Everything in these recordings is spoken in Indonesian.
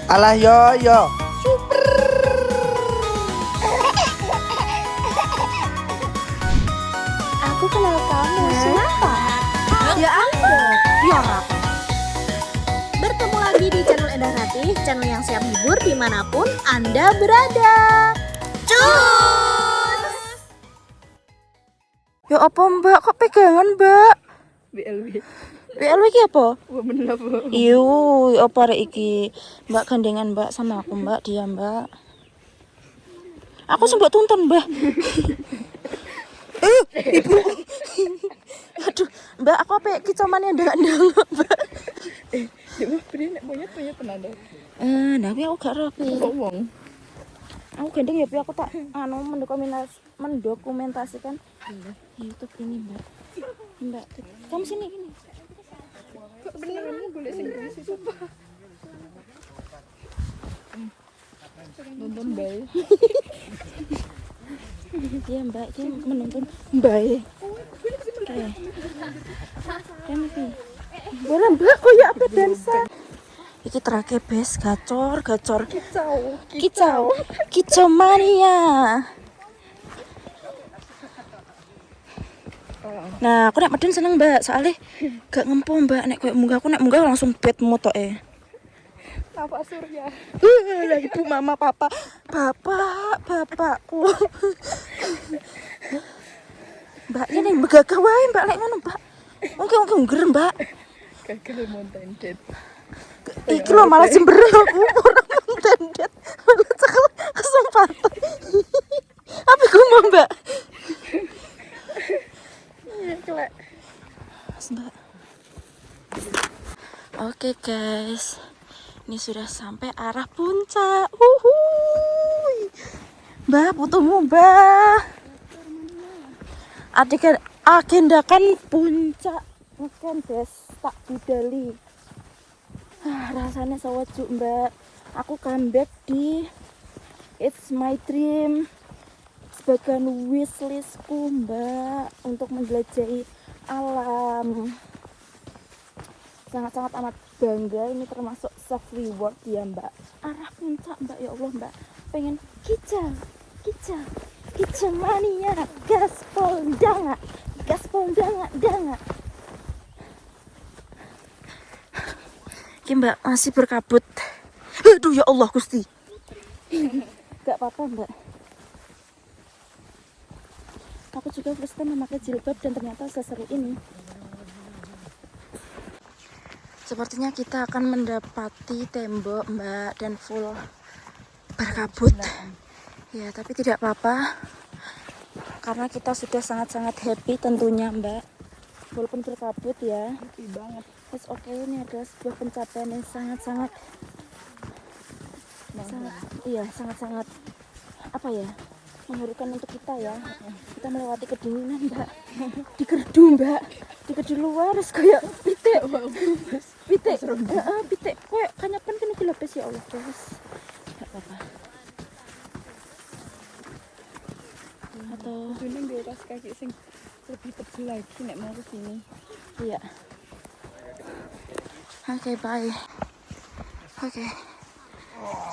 Alah yo yo. Aku kenal kamu. Siapa? Ya ampun. Biora. Bertemu lagi di channel Endah Ratih, channel yang siap hibur dimanapun Anda berada. Cus! Ya apa mbak, kok pegangan mbak? BLW. BLW iki apa? Women love. Iu, apa rek iki? Mbak gandengan mbak sama aku mbak, dia mbak. Aku sempat tonton mbak. Ibu. Aduh, mbak aku apa kicomannya ndang-ndang mbak. Ya mah beri nek monyet penanda. Nah aku gak rapi. Kok wong? Aku gendeng ya, aku tak mendokumentasikan YouTube ini mbak. Mbak, kamu sini gini. Kok beneran boleh sing berisi sumpah. Nonton bae. Iya mbak, dia menonton mbak. Oke. Kamu sih. Boleh mbak, kok ya apa dansa? Iki terakhir bes, gacor. Kicau mania. Nah, aku nek meden seneng mbak, soalnya gak ngempo mbak, nek koyo munggah langsung bed motoke. Apa surya? Ya ibu, mama, bapakku. Mbak ini begagah wae mbak lek ngono mbak. Oke ngger mbak. Gagal mountain date. Iki lho malah jember aku orang tendet. Malah cekel kesempatan. Apa gue mau mbak? Iya kelek. Mas, mbak. Oke guys, ini sudah sampai arah puncak. Uhuy. Mbak, putumu mbak. Agendakan puncak weekend guys, tak budali. Rasanya sewajuk mbak. Aku comeback di It's My Dream sebagai wishlistku mbak, untuk menjelajahi alam. Sangat-sangat amat bangga, ini termasuk self reward ya mbak. Arah puncak mbak, ya Allah mbak, pengen kicau mania, gaspol danga. Ini mbak masih berkabut. Aduh ya Allah Gusti. Gak apa-apa mbak. Aku juga first time memakai jilbab dan ternyata seseru ini. Sepertinya kita akan mendapati tembok mbak dan full berkabut. Ya tapi tidak apa-apa, karena kita sudah sangat-sangat happy tentunya mbak. Walaupun berkabut ya. Happy banget. It's okay, ini adalah sebuah pencapaian yang sangat-sangat apa ya, mengharukan untuk kita ya. Kita melewati kedinginan mbak, di gerdu mbak, di gerdu luar terus kayak pitik kayak kanyapan kan iki lepes ya Allah guys. Gak apa-apa. Atau Ini di atas kaki sing lebih tebal lagi nek mau kesini. iya. Oke, bye. Oke.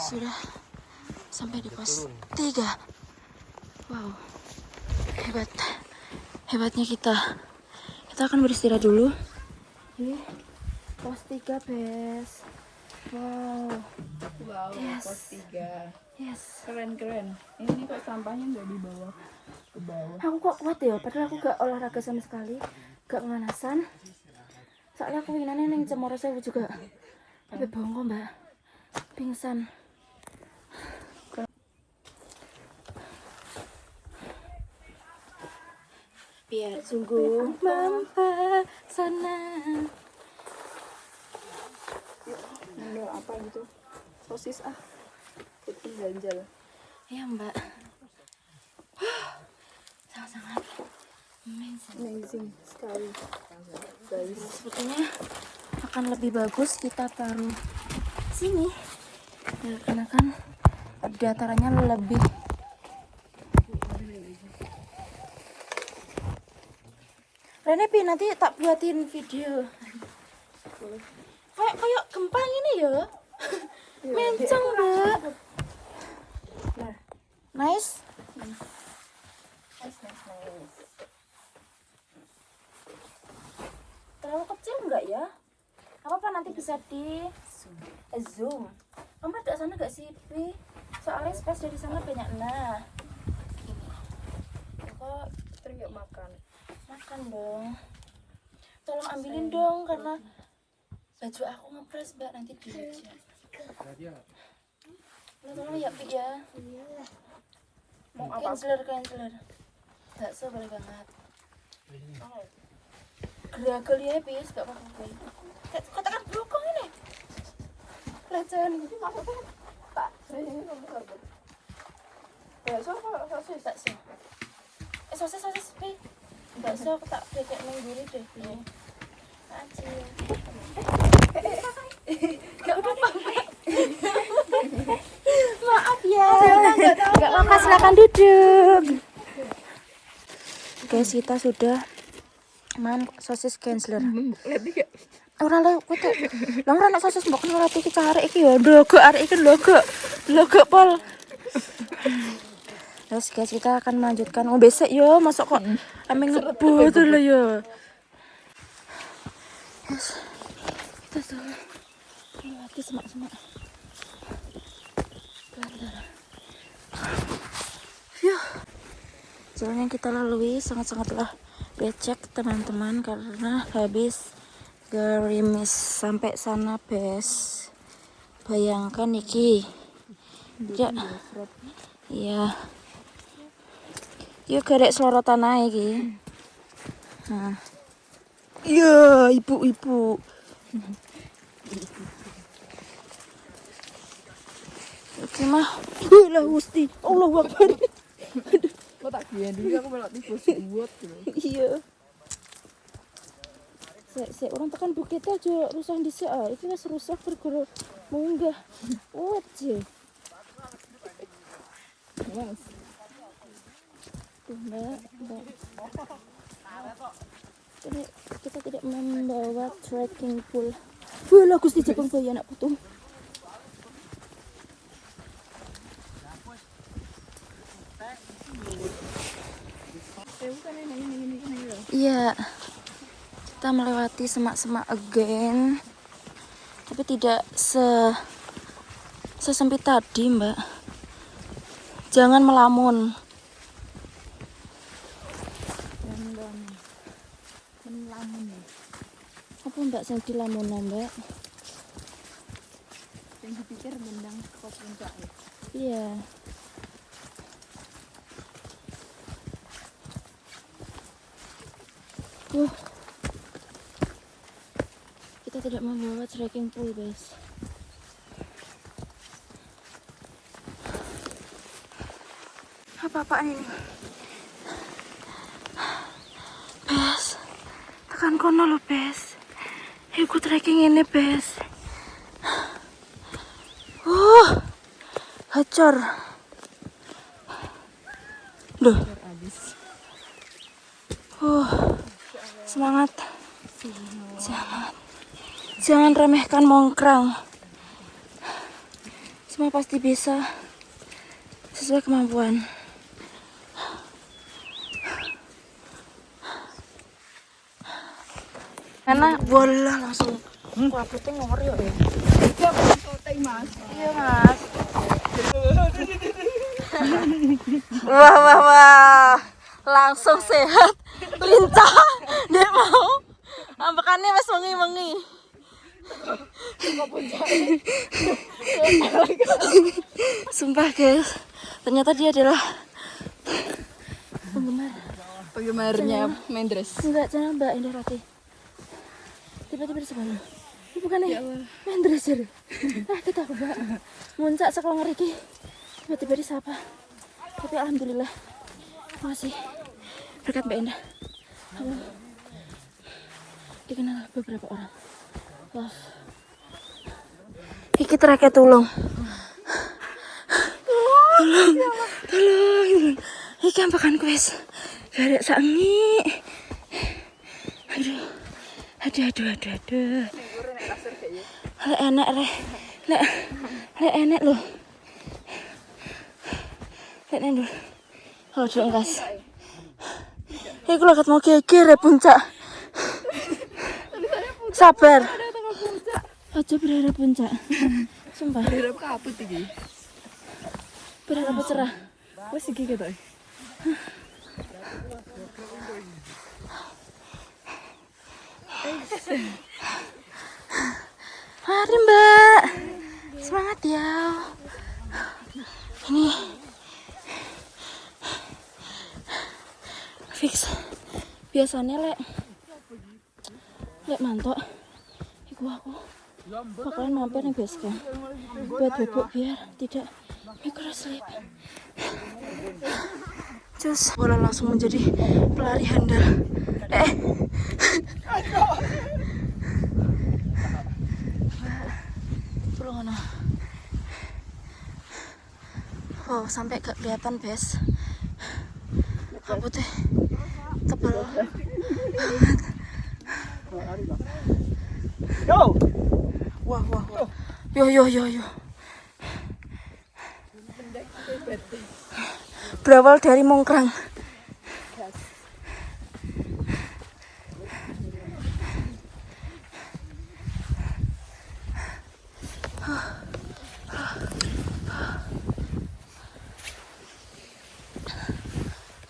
Sudah sampai di pos 3. Wow. Hebatnya kita. Kita akan beristirahat dulu. Ini pos 3, Bes. Wow. Yes. Pos 3. Yes. Keren. Ini kok sampahnya nggak dibawa ke bawah. Aku kok kuat ya, padahal aku gak olahraga sama sekali, gak pemanasan. Soalnya aku inginnya neng Cemoro Sewu juga. Tapi bongko mbak, pingsan. Biar sungguh mempesona. Nol apa gitu? Sosis Bikin ganjal. Ya mbak. Sangat-sangat Amazing sekali. Guys. sepertinya akan lebih bagus kita taruh sini ya, karena kan datarannya lebih Renepi, nanti tak buatin video kayak gempa ini ya. Mencong, Mbak. Nice. Terlalu kecil enggak ya? Apa nanti bisa di zoom. Mama ada sana enggak sih, Pi? Soalnya space dari sana banyak. Nah. Kok Sering yuk makan. makan dong. Tolong ambilin dong karena baju aku ngepres, Mbak, nanti dilihat. Tolong ya, Pi ya. Mau apa? Canceler. Bakso boleh banget. Geragel ya, Pis, gak apa-apa. Katakan blokong ini. Pelecehan ini maksudnya Tak. Ini kamu sarbut. Bakso apa sosis? bakso. Sosis, Pi. Bakso aku tak becek nang mburi deh, Pi. Aji. Gak apa-apa. Maaf ya. Gak apa-apa, silakan duduk. Guys, kita sudah man sosis canceler. Lihat nih, Ora lho, kowe tak. Lah ora nek sosis mbok ngerti iki carek iki ya logo arek iki logo pol. Terus guys, kita akan melanjutkan besok yo, masuk kok ame ngebut lho yo. Yes. Kita sudah melewati semak-semak. Jalan yang kita lalui sangat-sangatlah becek teman-teman karena habis gerimis sampai sana bes. Bayangkan iki. Ya. Iya. Yuk garek selorotan ae iki. Nah. Iya, ibu-ibu. Oke mah. Lah Gusti. Allahu Akbar. lo tak biar dulu aku melok tikus buat gitu. Iya. Sek orang tekan bukit aja rusak dhisik ah. Iki wis rusak berguru munggah. Oje. Mas. Tuh, Mbak. Kita tidak membawa trekking pool. Wah, Gusti Jepang bayi anak putung. Bukan ini loh. Iya, kita melewati semak-semak again, tapi tidak sesempit tadi, Mbak. Jangan melamun. Melamun ya. Apa Mbak sing dilamun, Mbak? Yang dipikir mendang ke puncak ya. Iya. Kita tidak membawa trekking pool, guys. Apa-apaan ini? Bes, tekan kono lo, Bes. Ikut trekking ini, Bes. Hacor. Duh. Semangat. Jangan remehkan mongkrang. Semua pasti bisa sesuai kemampuan. Karena bola langsung uploadnya nomor ya. Mas. Iya, Mas. Wah. Langsung sehat, lincah. Dia mau. Ambekannya wis wengi-wengi. Sumpah, guys. Ternyata dia adalah Penggemarnya Mendres. enggak jangan Mbak Indarati. Tiba-tiba di sebelah. Ini bukan ya Mendres ya. Kita Mbak. Muncak sekolah ngeriki. Tiba-tiba disapa. Tapi alhamdulillah masih berkat Mbak Indah. Dikenal beberapa orang. Wah. Iki terakhir tolong. Tolong. Iki ambakan kuis. Garek sangi. Aduh. Hale enak reh. Lek enek loh. Lek enek dulu. Oh, dengkas. Iku lho kat mau geger ya puncak. Sabar. Aja berharap puncak. Sumpah. Berharap kaput iki. Berharap cerah. Wes iki ketok. Mari Mbak. Semangat ya. Ini fix. Biasanya lek mantok iku aku bakalan mampir nih base camp buat bubuk biar tidak microslip. Terus bola langsung menjadi pelari handal. Pulang mana? Wow, sampai gak kelihatan bes. Kabutnya tebal banget. Yo. Wah. Yo. Berawal dari Mongkrang.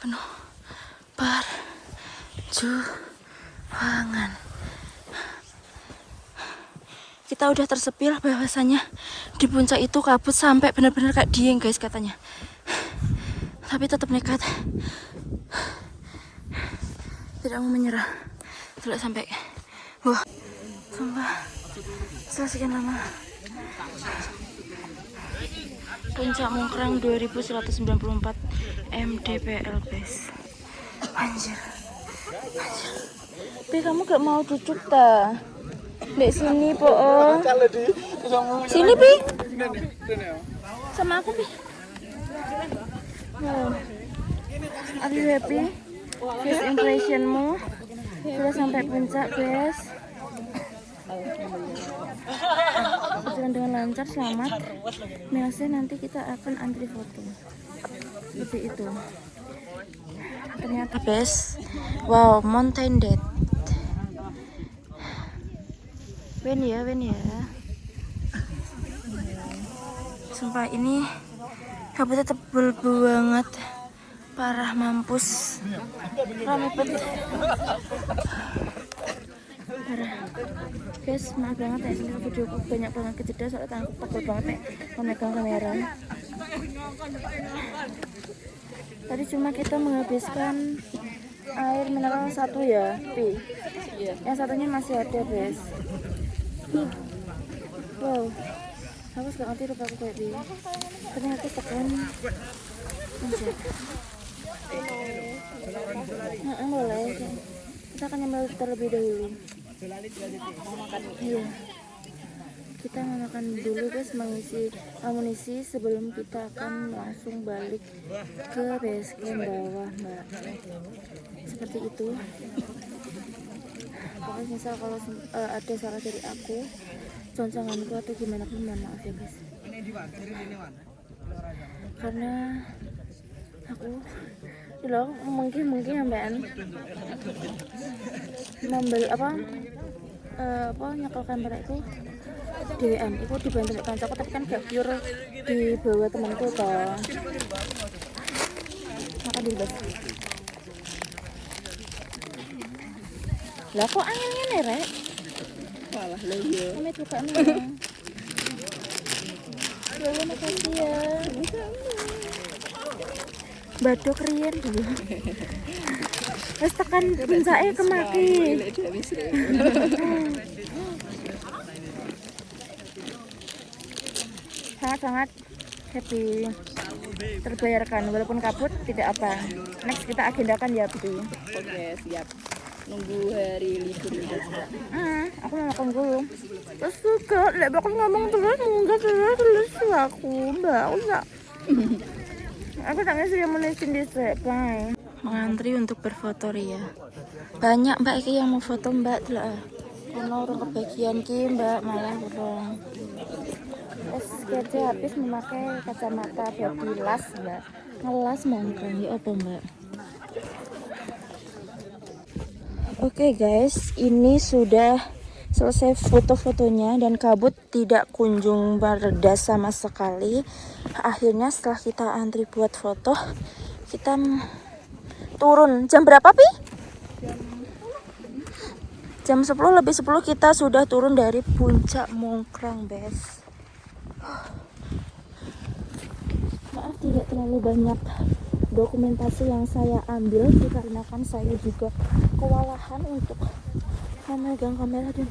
Penuh perjuangan. Kita udah tersepil bahwasanya di puncak itu kabut sampai benar-benar kayak dieng guys katanya. Tapi tetap nekat. Tidak mau menyerah. Tidak sampai. Wah, sumpah. Setelah sekian lama. Puncak Mongkrang 2194 mdpl guys. Anjir. Tapi kamu gak mau duduk ta? Di sini po. Sini Pi. Sama aku Pi. Wow. Are you happy? First impressionmu sudah sampai puncak guys. Berjalan dengan lancar, selamat. Biasanya nanti kita akan antri foto. Seperti itu. Ternyata best. Wow, mountain date. Wen ya. Sumpah ini kabutnya tebel banget. Parah mampus. Rame banget. Parah. Guys, maaf banget ya, ini videoku banyak banget kejeda soalnya tanganku pegel banget nih memegang kamera. Tadi cuma kita menghabiskan air mineral 1 ya, Pi. Yang satunya masih ada, guys. Wow. Aku gak ngerti rupa aku kayak Pi. Ternyata tekan. Anjir. Boleh. Kita akan nyambal terlebih dahulu. Iya. Kita mau makan dulu guys, mengisi amunisi sebelum kita akan langsung balik ke base camp bawah Mbak. Seperti itu. Pokoknya misal kalau ada salah dari aku, concanganku atau gimana pun mohon maaf ya guys. Karena aku loh mungkin sampean membeli apa nyekel kamera itu dewean itu dibantu mek kancaku tapi kan gak pure di bawah temanku toh. Makan dulu guys. Lah kok angin ngene rek? Walah lho yo. Amit bukaan ya. Ya makasih ya. Badok riyen dulu. Wes tekan puncake kemaki. Sangat-sangat happy, terbayarkan walaupun kabut tidak apa. Next kita agendakan ya Bi. Oke, siap. Nunggu hari libur. Aku mau makan dulu. Terus juga, lek bakal ngomong terus terus aku Mbak, enggak. Aku tak ngasih yang menulisin di bye. Mengantri untuk berfoto Ria. Banyak Mbak iki yang mau foto Mbak lah. Ono orang kebagian ki Mbak malah urung. SKJ habis memakai kacamata baby las mbak. Ngelas mongkrong ya apa mbak? Oke guys, ini sudah selesai foto-fotonya dan kabut tidak kunjung mereda sama sekali. Akhirnya setelah kita antri buat foto, kita turun. Jam berapa Pi? Jam 10 lebih 10 kita sudah turun dari puncak Mongkrang guys. Maaf tidak terlalu banyak dokumentasi yang saya ambil dikarenakan saya juga kewalahan untuk memegang kamera dan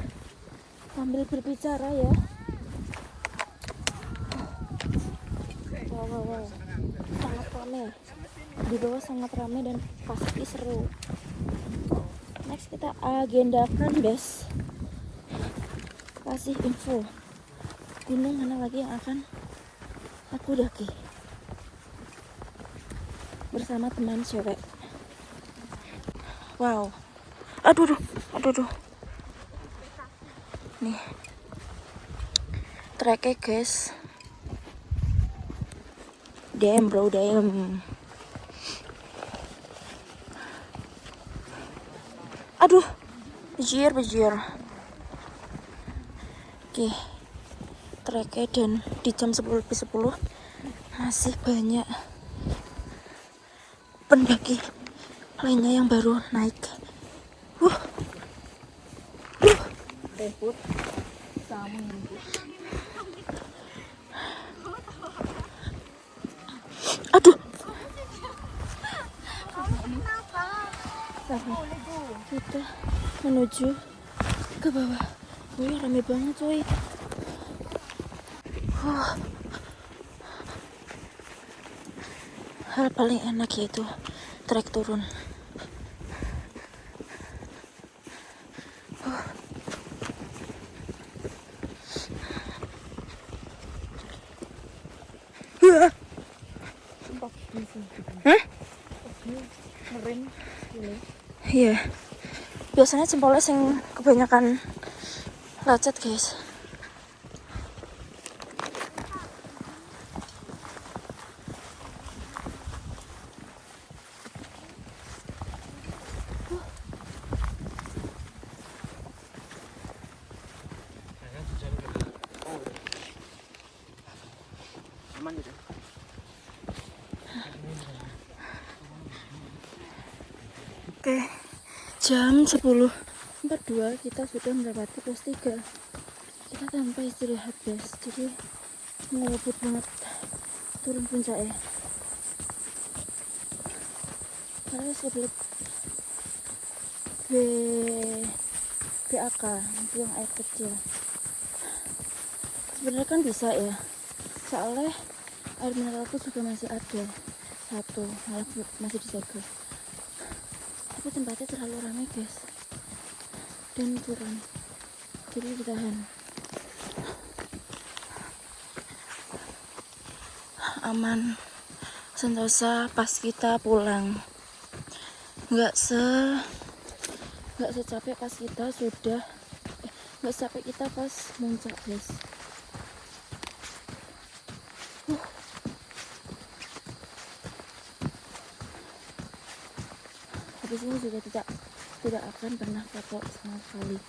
sambil berbicara ya. Wow. Sangat ramai. Di bawah sangat ramai dan pasti seru. Next kita agendakan guys. Kasih info gunung mana lagi yang akan aku daki bersama teman cewek. Wow. Aduh. Nih. Treknya guys. Damn bro, damn. Aduh. Bejir. Oke. Treknya dan di jam 10 lebih 10 masih banyak pendaki lainnya yang baru naik. Aduh. Kita menuju ke bawah. Wih, rame banget coy. Hal paling enak yaitu trek turun. Iya. Biasanya jempolnya sing kebanyakan lecet, guys. Oke, jam 10.42 kita sudah mendapati pos 3. Kita tanpa istirahat guys, jadi ngebut banget turun puncak ya. Karena sebelum BAK buang air kecil. Sebenarnya kan bisa ya, soalnya air mineralku juga masih ada satu, malah masih disegel. Tapi tempatnya terlalu ramai guys dan turun, jadi ditahan. Aman sentosa pas kita pulang, nggak secapek pas kita sudah nggak secapek kita pas muncak guys. Habis ini juga tidak akan pernah foto sama sekali.